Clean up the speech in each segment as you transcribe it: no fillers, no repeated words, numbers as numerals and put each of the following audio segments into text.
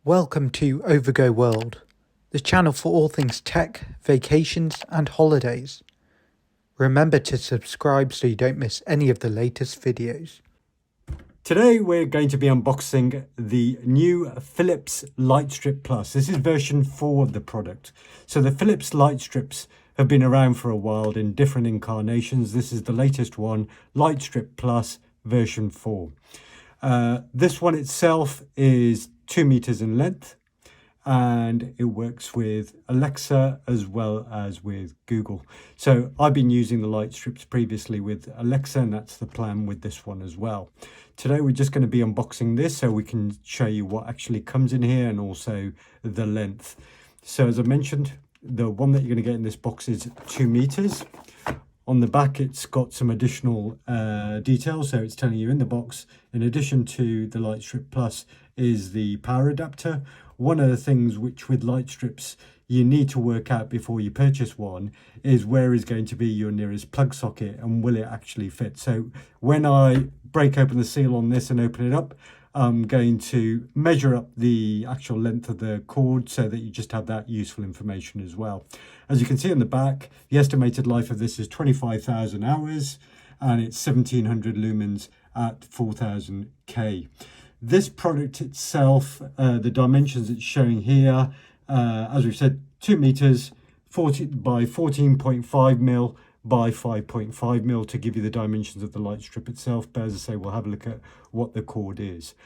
Welcome to Overgo World, the channel for all things tech, vacations and holidays. Remember to subscribe so you don't miss any of the latest videos. Today we're going to be unboxing the new Philips Lightstrip Plus. This is version 4 of the product. So the Philips Lightstrips have been around for a while in different incarnations. This is the latest one, Lightstrip Plus version 4. This one itself is 2 meters in length, and it works with Alexa as well as with Google. So I've been using the Lightstrips previously with Alexa, and that's the plan with this one as well. Today we're just going to be unboxing this so we can show you what actually comes in here and also the length. So as I mentioned, the one that you're going to get in this box is 2 meters. On the back it's got some additional details, so it's telling you in the box, in addition to the Lightstrip Plus, is the power adapter. One of the things which with Lightstrips you need to work out before you purchase one is where is going to be your nearest plug socket and will it actually fit. So when I break open the seal on this and open it up, I'm going to measure up the actual length of the cord so that you just have that useful information as well. As you can see on the back, the estimated life of this is 25,000 hours and it's 1700 lumens at 4000 K. This product itself, the dimensions it's showing here, as we've said, 2 meters, 40 by 14.5 mil by 5.5 mil to give you the dimensions of the Lightstrip itself. But as I say, we'll have a look at what the cord is.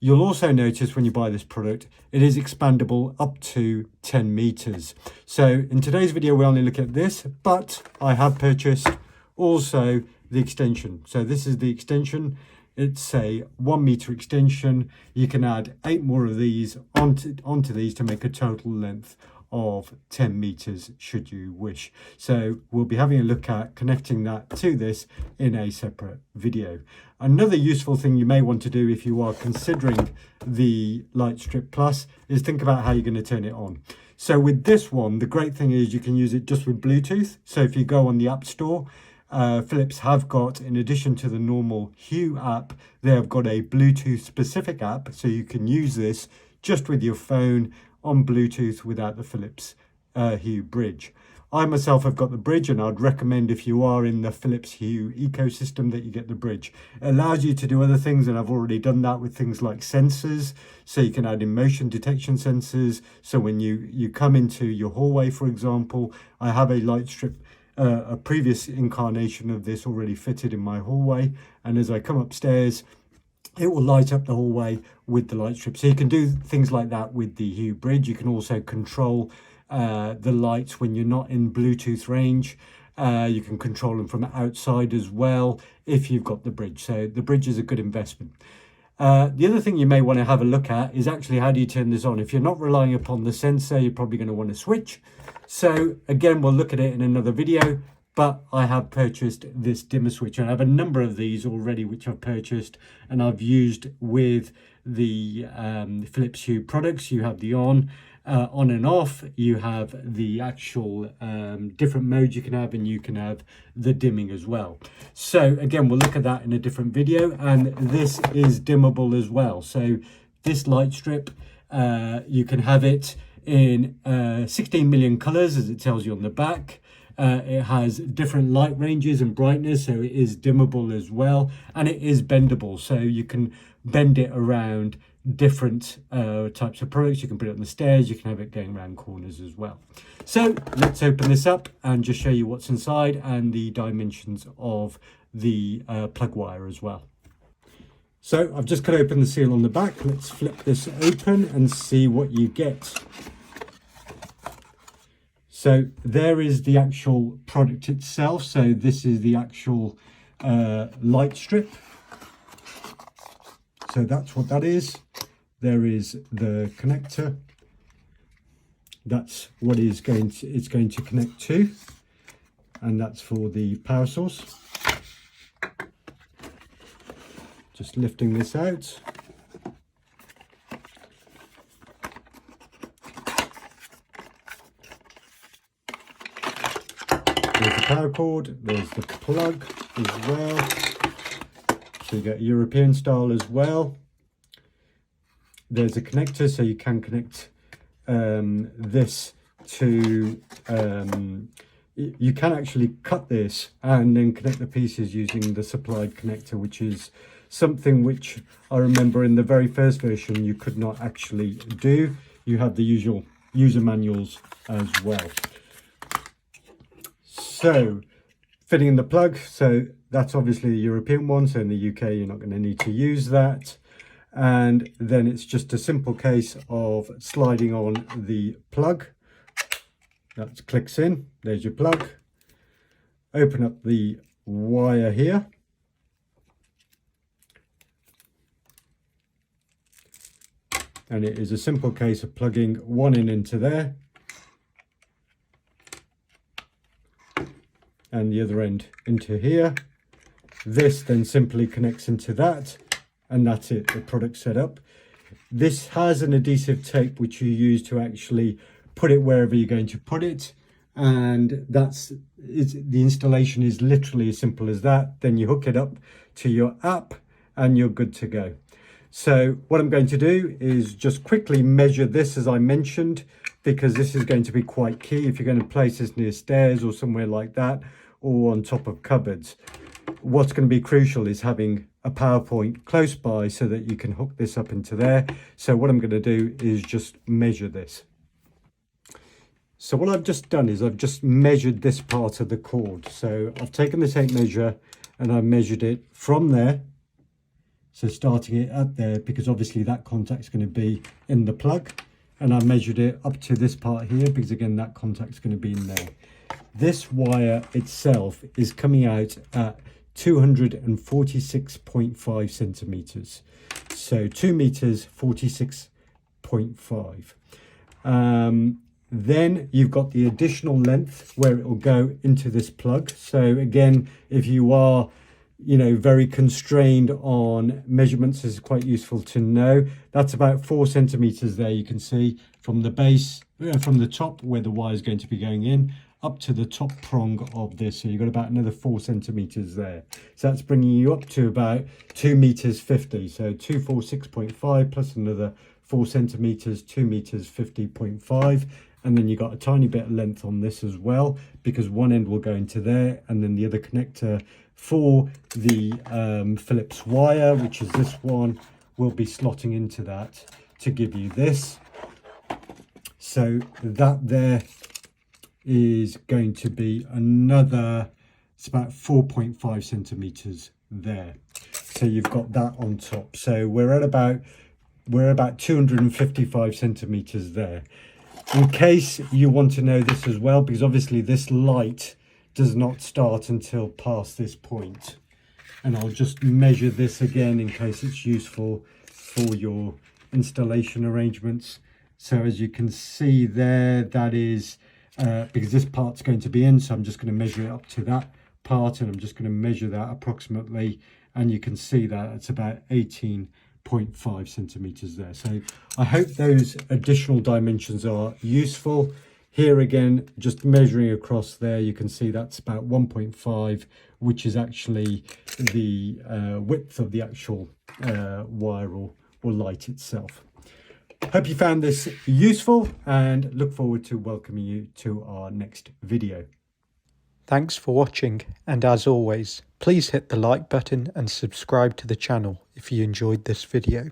You'll also notice when you buy this product, it is expandable up to 10 meters. So in today's video, we only look at this, but I have purchased also the extension. So this is the extension. It's a 1 meter extension. You can add 8 more of these onto these to make a total length of 10 meters should you wish. So we'll be having a look at connecting that to this in a separate video. Another useful thing you may want to do if you are considering the Lightstrip Plus is think about how you're going to turn it on. So with this one, the great thing is you can use it just with Bluetooth. So if you go on the App Store, Philips have got, in addition to the normal Hue app, they have got a Bluetooth specific app, so you can use this just with your phone on Bluetooth without the Philips Hue bridge. I myself have got the bridge, and I'd recommend if you are in the Philips Hue ecosystem that you get the bridge. It allows you to do other things, and I've already done that with things like sensors, so you can add in motion detection sensors. So when you come into your hallway, for example, I have a Lightstrip, a previous incarnation of this already fitted in my hallway, and as I come upstairs it will light up the hallway with the Lightstrip. So you can do things like that with the Hue bridge. You can also control the lights when you're not in Bluetooth range. You can control them from outside as well if you've got the bridge. So the bridge is a good investment. The other thing you may want to have a look at is actually how do you turn this on. If you're not relying upon the sensor, you're probably going to want to switch. So again, we'll look at it in another video, but I have purchased this dimmer switch. I have a number of these already which I've purchased and I've used with the Philips Hue products. You have the on and off, you have the actual different modes you can have, and you can have the dimming as well. So again, we'll look at that in a different video, and this is dimmable as well. So this Lightstrip, you can have it in 16 million colors, as it tells you on the back. It has different light ranges and brightness, so it is dimmable as well, and it is bendable, so you can bend it around different types of products. You can put it on the stairs, you can have it going around corners as well. So let's open this up and just show you what's inside and the dimensions of the plug wire as well. So I've just cut open the seal on the back. Let's flip this open and see what you get. So there is the actual product itself. So this is the actual Lightstrip. So that's what that is. There is the connector. That's what it's going to connect to, and that's for the power source. Just lifting this out. There's the power cord, there's the plug as well. So you get European style as well. there's a connector, so you can connect this to you can actually cut this and then connect the pieces using the supplied connector, which is something which I remember in the very first version you could not actually do. You have the usual user manuals as well. So fitting in the plug, so that's obviously the European one, so in the UK you're not going to need to use that. And then it's just a simple case of sliding on the plug. That clicks in, there's your plug. Open up the wire here. And it is a simple case of plugging one in into there. And the other end into here. This then simply connects into that. And that's it, the product set up. This has an adhesive tape which you use to actually put it wherever you're going to put it, and the installation is literally as simple as that. Then you hook it up to your app and you're good to go. So what I'm going to do is just quickly measure this, as I mentioned, because this is going to be quite key if you're going to place this near stairs or somewhere like that, or on top of cupboards. What's going to be crucial is having a power point close by so that you can hook this up into there. So what I'm going to do is just measure this. So what I've just done is I've just measured this part of the cord. So I've taken the tape measure and I've measured it from there. So starting it up there, because obviously that contact's going to be in the plug. And I measured it up to this part here, because again, that contact's going to be in there. This wire itself is coming out at 246.5 centimeters. So 2 meters, 46.5. Then you've got the additional length where it will go into this plug. So again, if you are, very constrained on measurements, this is quite useful to know. That's about 4 centimeters there. You can see from the base, from the top where the wire is going to be going in, up to the top prong of this. So you've got about another 4 centimeters there. So that's bringing you up to about 2 meters 50. So 246.5 plus another 4 centimeters, 2 meters 50.5. And then you've got a tiny bit of length on this as well, because one end will go into there, and then the other connector for the Phillips wire, which is this one, will be slotting into that to give you this. So that there is going to be another, it's about 4.5 centimeters there. So you've got that on top. So we're at about 255 centimeters there. In case you want to know this as well, because obviously this light does not start until past this point. And I'll just measure this again in case it's useful for your installation arrangements. So as you can see there, that is, because this part's going to be in, so I'm just going to measure it up to that part, and I'm just going to measure that approximately. And you can see that it's about 18.5 centimeters there. So I hope those additional dimensions are useful. Here again, just measuring across there, you can see that's about 1.5, which is actually the width of the actual wire or light itself. Hope you found this useful, and look forward to welcoming you to our next video. Thanks for watching, and as always, please hit the like button and subscribe to the channel if you enjoyed this video.